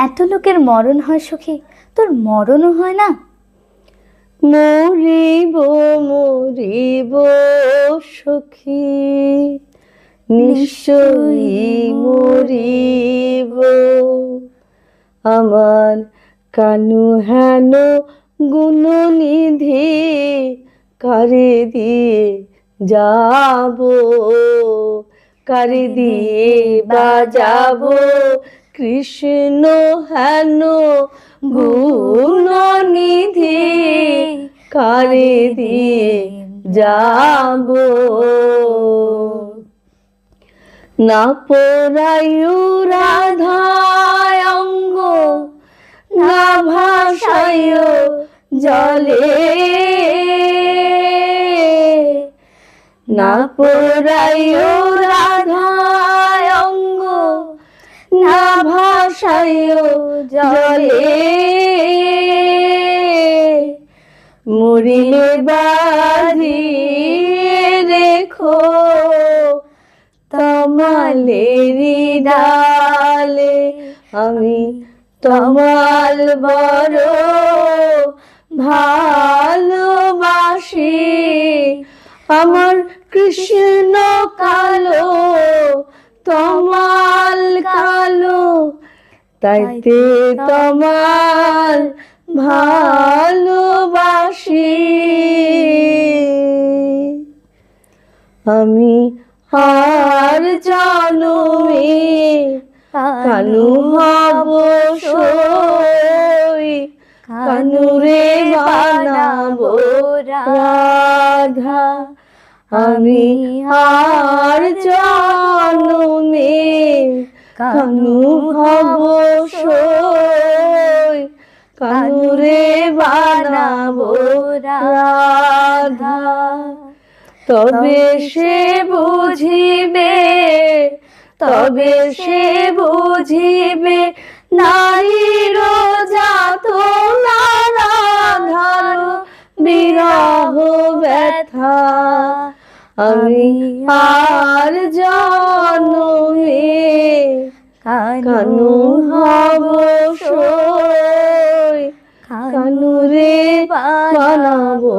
এত লোকের মরণ হয় সখী, তোর মরণও হয় না? মরিব মরিব সখী, নিশ্চয়ই মরিব। আমার কানু হেন গুণনিধি কারে দিয়ে যাব, কারে দিয়ে বাজাবো কৃষ্ণ হেন গুণনিধি কারে দিয়ে যাব। না পোড়ায়ু রাধায় অঙ্গ, না ভাসায় জলে, না পোড়ায়ু রাধায় অঙ্গ, না ভাসায় জলে। মরিলে বাঁধিয়ে রেখো তমালেরি ডালে, আমি তমাল বড় ভালোবাসি। আমার কৃষ্ণ কালো তমাল কালো, তাইতে তমাল ভালোবাসি। আমি আর জনমে কানু হব সই, কানুরে বানাবো রাধা। আমি আর জনমে কানু হব সই, কানুরে বানাবো রাধা। তবে সে বুঝিবে, তবে সে বুঝিবে নারীর যাতনা, রাধার বিরহ ব্যথা। আমি আর জনমে কানু হব সই, কানুরে বানাবো